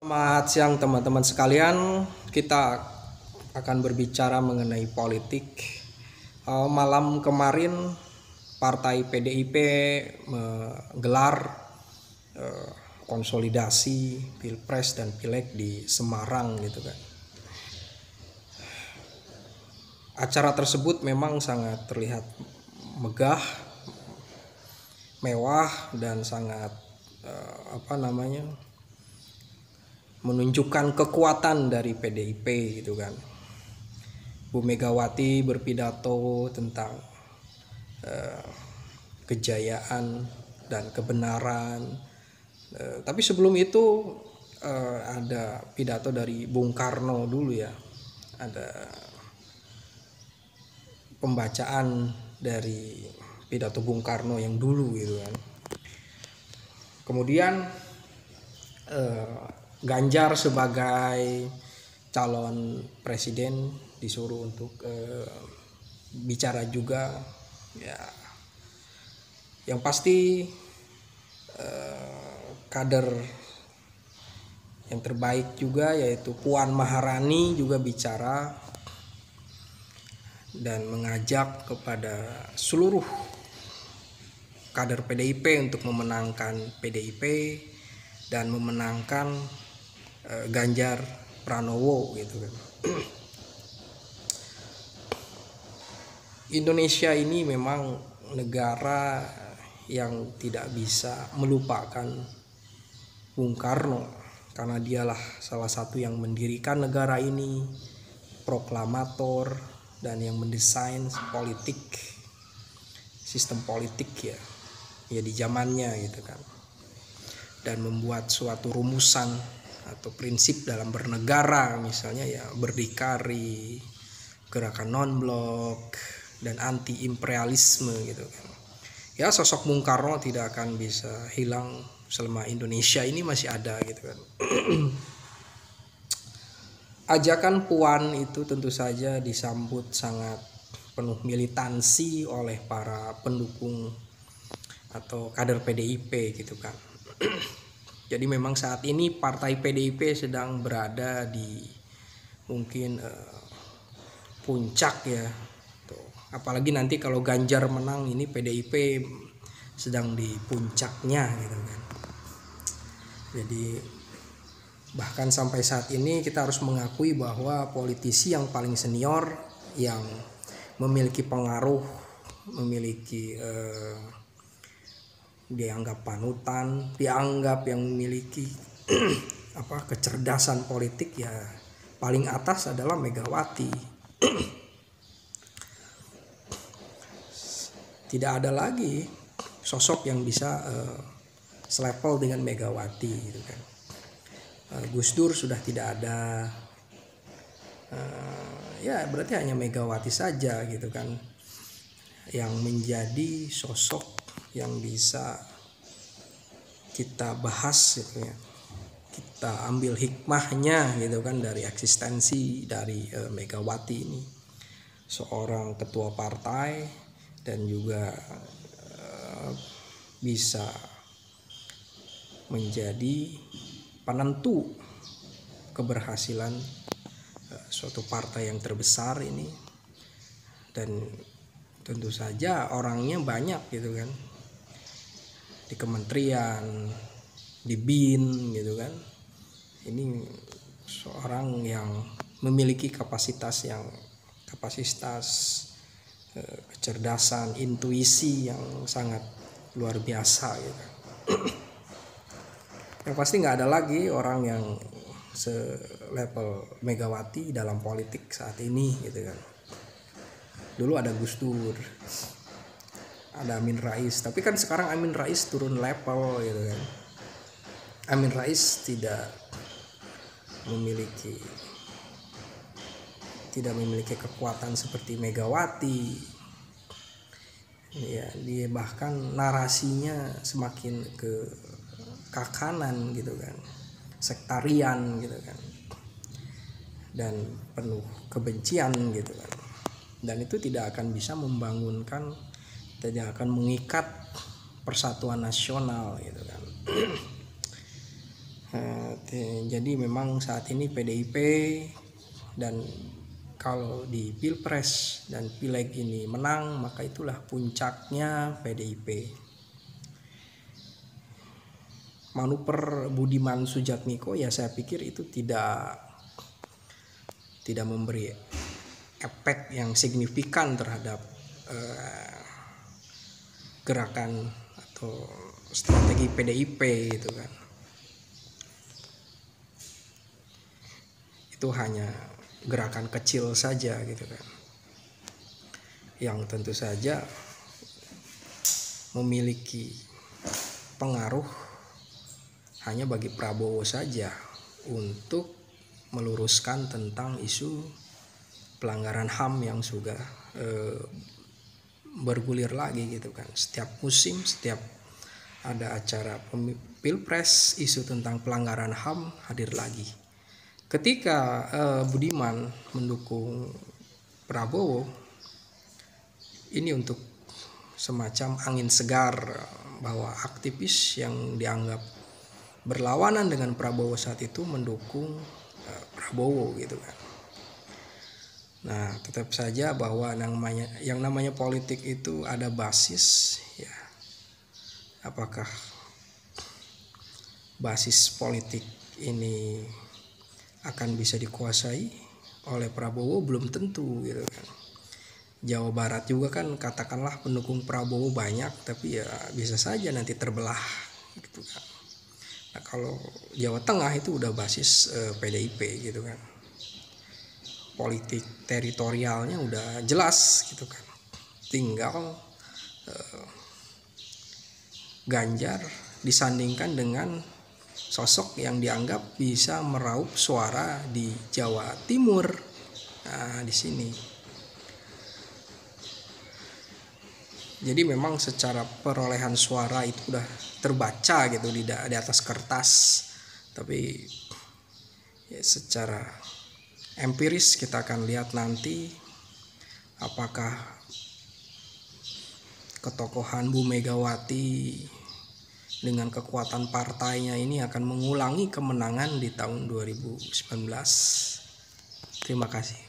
Selamat siang teman-teman sekalian, kita akan berbicara mengenai politik. Malam kemarin Partai PDIP menggelar konsolidasi Pilpres dan Pileg di Semarang gitu kan. Acara tersebut memang sangat terlihat megah, mewah dan sangat menunjukkan kekuatan dari PDIP gitu kan. Bu Megawati berpidato tentang kejayaan dan kebenaran. Tapi sebelum itu ada pidato dari Bung Karno dulu ya. Ada pembacaan dari pidato Bung Karno yang dulu gitu kan. Kemudian Ganjar sebagai calon presiden disuruh untuk bicara juga ya. Yang pasti kader yang terbaik juga yaitu Puan Maharani juga bicara dan mengajak kepada seluruh kader PDIP untuk memenangkan PDIP dan memenangkan Ganjar Pranowo gitu kan. Indonesia ini memang negara yang tidak bisa melupakan Bung Karno karena dialah salah satu yang mendirikan negara ini, proklamator dan yang mendesain politik, sistem politik ya di zamannya gitu kan, dan membuat suatu rumusan atau prinsip dalam bernegara, misalnya ya berdikari, gerakan non-blok dan anti imperialisme gitu kan. Ya sosok Bung Karno tidak akan bisa hilang selama Indonesia ini masih ada gitu kan. Ajakan Puan itu tentu saja disambut sangat penuh militansi oleh para pendukung atau kader PDIP gitu kan. Jadi memang saat ini partai PDIP sedang berada di mungkin puncak ya. Apalagi nanti kalau Ganjar menang, ini PDIP sedang di puncaknya gitu kan. Jadi bahkan sampai saat ini kita harus mengakui bahwa politisi yang paling senior, yang memiliki pengaruh, memiliki dianggap panutan, dianggap yang memiliki kecerdasan politik ya paling atas adalah Megawati. Tidak ada lagi sosok yang bisa selevel dengan Megawati gitu kan. Gus Dur sudah tidak ada, ya berarti hanya Megawati saja gitu kan yang menjadi sosok yang bisa kita bahas gitu ya, kita ambil hikmahnya gitu kan dari eksistensi dari Megawati ini, seorang ketua partai dan juga bisa menjadi penentu keberhasilan suatu partai yang terbesar ini. Dan tentu saja orangnya banyak gitu kan, di kementerian, di BIN gitu kan. Ini seorang yang memiliki kapasitas kecerdasan, intuisi yang sangat luar biasa gitu. Yang pasti nggak ada lagi orang yang selevel Megawati dalam politik saat ini gitu kan. Dulu ada Gus Dur, ada Amin Rais, tapi kan sekarang Amin Rais turun level gitu kan. Amin Rais tidak memiliki kekuatan seperti Megawati. Ya, dia bahkan narasinya semakin ke kanan gitu kan, sektarian gitu kan, dan penuh kebencian gitu kan. Dan itu tidak akan bisa membangunkan, tidak akan mengikat persatuan nasional gitu kan. Jadi memang saat ini PDIP, dan kalau di Pilpres dan Pileg ini menang, maka itulah puncaknya PDIP. Manuver Budiman Sujatmiko ya saya pikir itu tidak memberi efek yang signifikan terhadap gerakan atau strategi PDIP gitu kan. Itu hanya gerakan kecil saja gitu kan, yang tentu saja memiliki pengaruh hanya bagi Prabowo saja untuk meluruskan tentang isu pelanggaran HAM yang sudah bergulir lagi gitu kan. Setiap musim, setiap ada acara Pilpres, isu tentang pelanggaran HAM hadir lagi. Ketika Budiman mendukung Prabowo, ini untuk semacam angin segar bahwa aktivis yang dianggap berlawanan dengan Prabowo saat itu mendukung Prabowo gitu kan. Nah, tetap saja bahwa yang namanya politik itu ada basis ya. Apakah basis politik ini akan bisa dikuasai oleh Prabowo, belum tentu gitu kan. Jawa Barat juga kan katakanlah pendukung Prabowo banyak, tapi ya bisa saja nanti terbelah gitu kan. Nah, kalau Jawa Tengah itu udah basis PDIP gitu kan. Politik teritorialnya udah jelas gitu kan. Tinggal Ganjar disandingkan dengan sosok yang dianggap bisa meraup suara di Jawa Timur. Nah, di sini. Jadi memang secara perolehan suara itu udah terbaca gitu di atas kertas. Tapi ya secara empiris kita akan lihat nanti apakah ketokohan Bu Megawati dengan kekuatan partainya ini akan mengulangi kemenangan di tahun 2019. Terima kasih.